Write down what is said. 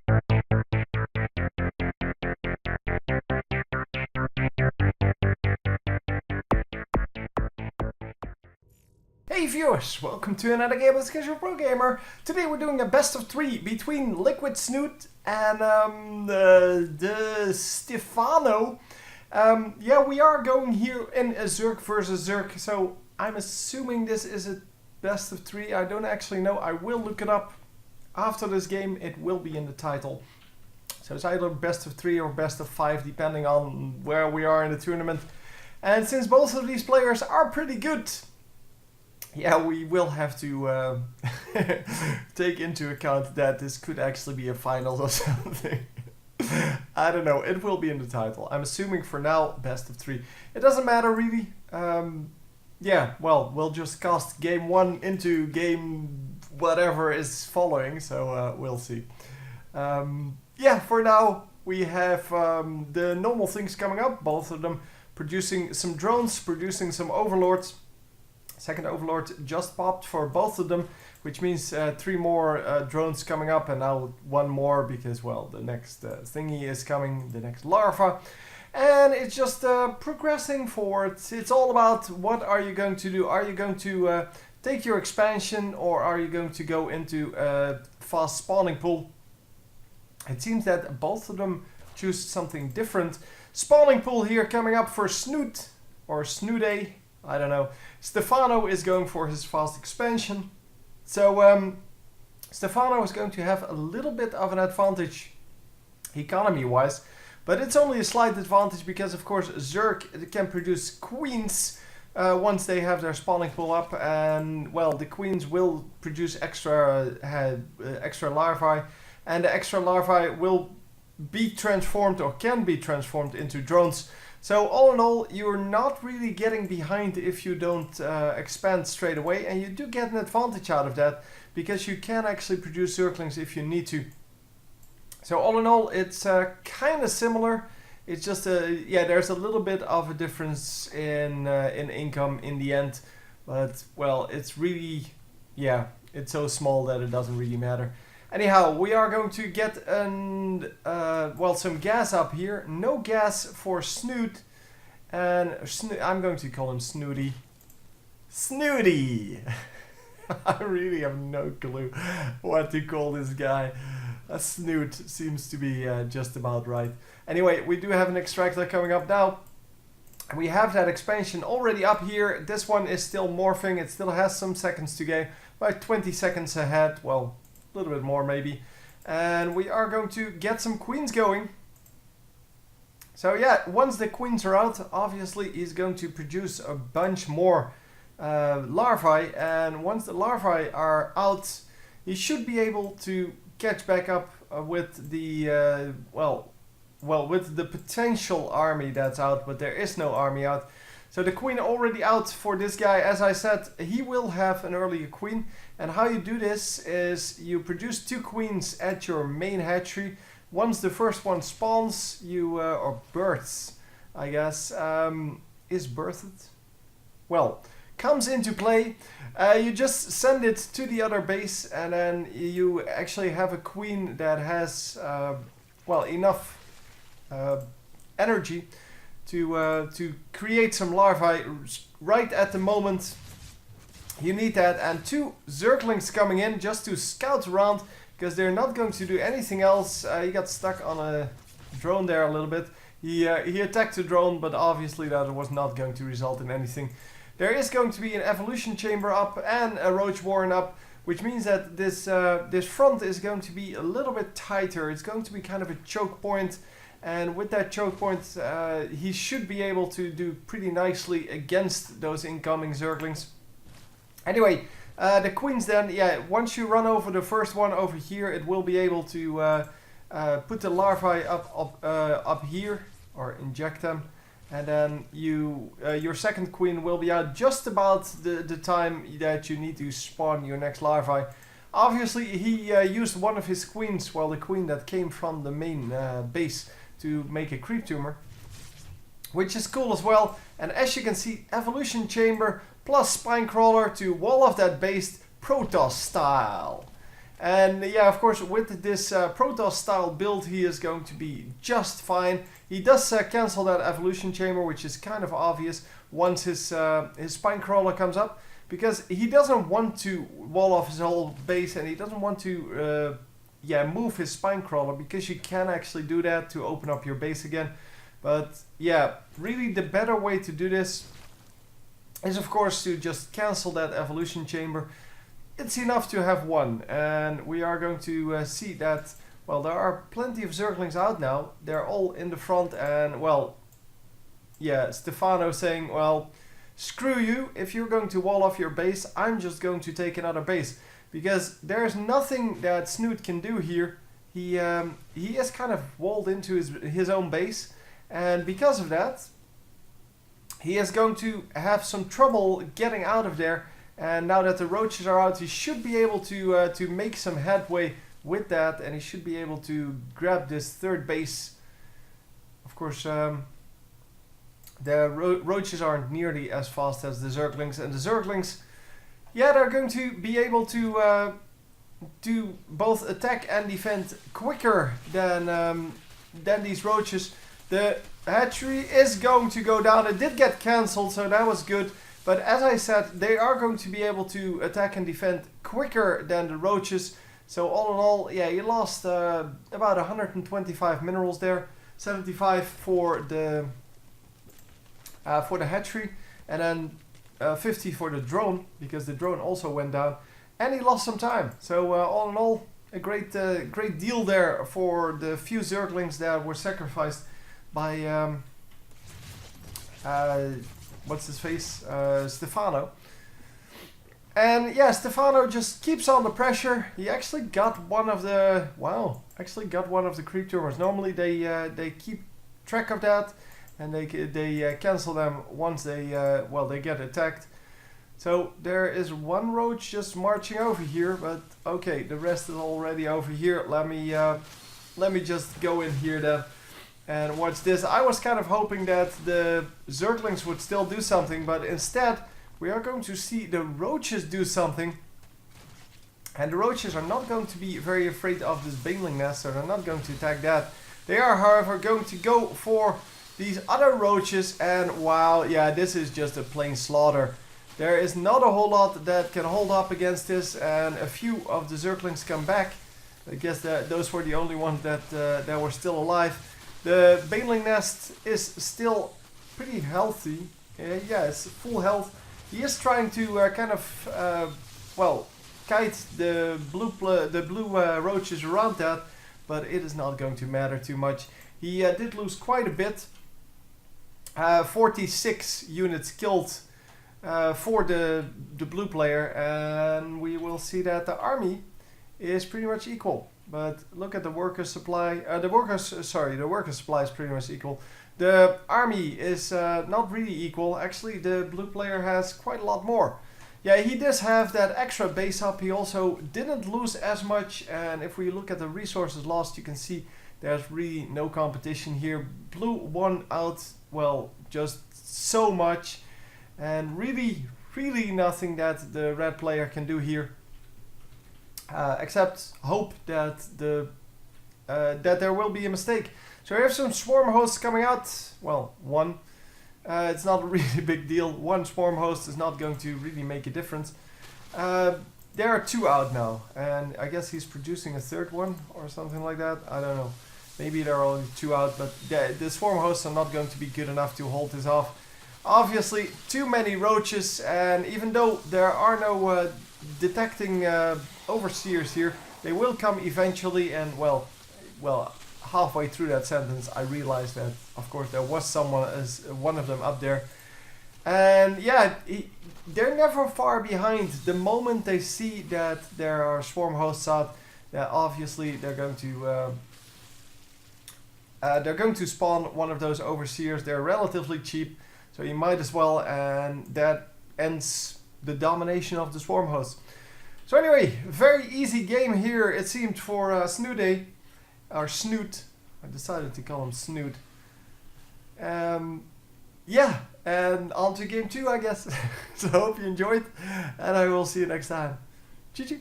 Hey viewers, welcome to another game of Casual Pro Gamer. Today we're doing a best of 3 between Liquid Snute and the Stephano. Yeah, we are going here in a Zerg versus Zerg, so I'm assuming this is a best of 3. I don't actually know. I will look it up after this game. It will be in the title. So it's either best of 3 or best of 5 depending on where we are in the tournament. And since both of these players are pretty good, yeah, we will have to take into account that this could actually be a final or something. I don't know. It will be in the title. I'm assuming for now, best of 3. It doesn't matter really. Yeah, well, we'll just cast game 1 into game whatever is following, so we'll see. Yeah, for now, we have the normal things coming up. Both of them producing some drones, producing some overlords. Second overlord just popped for both of them, which means 3 more drones coming up, and now 1 more because, well, the next thingy is coming, the next larva. And it's just progressing forward. It's all about what are you going to do. Are you going to take your expansion, or are you going to go into a fast spawning pool? It seems that both of them choose something different. Spawning pool here coming up for Snute, or Snute, I don't know. Stephano is going for his fast expansion. So Stephano is going to have a little bit of an advantage economy-wise. But it's only a slight advantage because, of course, Zerg can produce queens once they have their spawning pool up. And, well, the queens will produce extra larvae. And the extra larvae will be transformed, or can be transformed, into drones. So all in all, you're not really getting behind if you don't expand straight away, and you do get an advantage out of that because you can actually produce Zerglings if you need to. So all in all, it's kind of similar. It's just yeah, there's a little bit of a difference in income in the end, but well, it's really, yeah, it's so small that it doesn't really matter. Anyhow, we are going to get well, some gas up here. No gas for Snute. And I'm going to call him Snooty. Snooty! I really have no clue what to call this guy. A Snute seems to be just about right. Anyway, we do have an extractor coming up now. We have that expansion already up here. This one is still morphing. It still has some seconds to go. About 20 seconds ahead. Well, a little bit more maybe. And we are going to get some queens going. So yeah, once the queens are out, obviously he's going to produce a bunch more larvae. And once the larvae are out, he should be able to catch back up with the, well, with the potential army that's out, but there is no army out. So the queen already out for this guy. As I said, he will have an earlier queen. And how you do this is you produce 2 queens at your main hatchery. Once the first one spawns, you, or births, I guess, is birthed? Well, comes into play, you just send it to the other base, and then you actually have a queen that has, well, enough energy to create some larvae right at the moment you need that. And 2 Zerglings coming in just to scout around, because they're not going to do anything else. He got stuck on a drone there a little bit. He attacked the drone, but obviously that was not going to result in anything. There is going to be an evolution chamber up and a roach warren up, which means that this front is going to be a little bit tighter. It's going to be kind of a choke point. And with that choke point, he should be able to do pretty nicely against those incoming Zerglings. Anyway, the queens then, yeah, once you run over the first one over here, it will be able to put the larvae up here, or inject them. And then your second queen will be out just about the time that you need to spawn your next larvae. Obviously, he used one of his queens, well, the queen that came from the main base, to make a creep tumor, which is cool as well. And as you can see, evolution chamber plus spine crawler to wall off that base Protoss style. And yeah, of course, with this Protoss style build, he is going to be just fine. He does cancel that evolution chamber, which is kind of obvious once his spine crawler comes up, because he doesn't want to wall off his whole base, and he doesn't want to move his spine crawler, because you can actually do that to open up your base again. But yeah, really the better way to do this is of course to just cancel that evolution chamber. It's enough to have one, and we are going to see that, well, there are plenty of Zerglings out now. They're all in the front, and well, yeah, Stephano saying, well, screw you, if you're going to wall off your base, I'm just going to take another base. Because there's nothing that Snute can do here. He is kind of walled into his own base, and because of that, he is going to have some trouble getting out of there. And now that the roaches are out, he should be able to make some headway with that, and he should be able to grab this third base. Of course, the roaches aren't nearly as fast as the Zerglings, and the Zerglings, yeah, they're going to be able to do both attack and defend quicker than these roaches. The hatchery is going to go down. It did get cancelled, so that was good. But as I said, they are going to be able to attack and defend quicker than the roaches. So all in all, yeah, you lost about 125 minerals there, 75 for the hatchery, and then 50 for the drone, because the drone also went down, and he lost some time. So all in all, a great deal there for the few Zerglings that were sacrificed by what's his face, Stephano. And yeah, Stephano just keeps on the pressure. He actually got one of the creep tumors. Normally they keep track of that, and they cancel them once they get attacked. So there is one roach just marching over here, but okay, the rest is already over here. Let me just go in here then and watch this. I was kind of hoping that the Zerglings would still do something, but instead we are going to see the roaches do something. And the roaches are not going to be very afraid of this baneling nest, so they're not going to attack that. They are, however, going to go for these other roaches, and wow, yeah, this is just a plain slaughter. There is not a whole lot that can hold up against this, and a few of the Zerglings come back. I guess that those were the only ones that were still alive. The baneling nest is still pretty healthy. Yeah, it's full health. He is trying to kite the blue roaches around that, but it is not going to matter too much. He did lose quite a bit. 46 units killed for the blue player, and we will see that the army is pretty much equal. But look at the worker supply. The worker supply is pretty much equal. The army is not really equal. Actually, the blue player has quite a lot more. Yeah, he does have that extra base up. He also didn't lose as much. And if we look at the resources lost, you can see there's really no competition here. Blue won out, well, just so much. And really, really nothing that the red player can do here. Except hope that that there will be a mistake. So we have some swarm hosts coming out. Well, one. It's not a really big deal. One swarm host is not going to really make a difference. There are two out now, and I guess he's producing a third one or something like that. I don't know. Maybe there are only two out, but the swarm hosts are not going to be good enough to hold this off. Obviously, too many roaches, and even though there are no detecting overseers here, they will come eventually. And well, halfway through that sentence, I realized that, of course, there was one of them up there. And yeah, they're never far behind. The moment they see that there are swarm hosts out, obviously they're going to spawn one of those overseers. They're relatively cheap, so you might as well, and that ends the domination of the swarm hosts. So anyway, very easy game here, it seemed, for Snute, or Snute. I decided to call him Snute. Yeah, and on to game 2, I guess. So I hope you enjoyed, and I will see you next time. GG.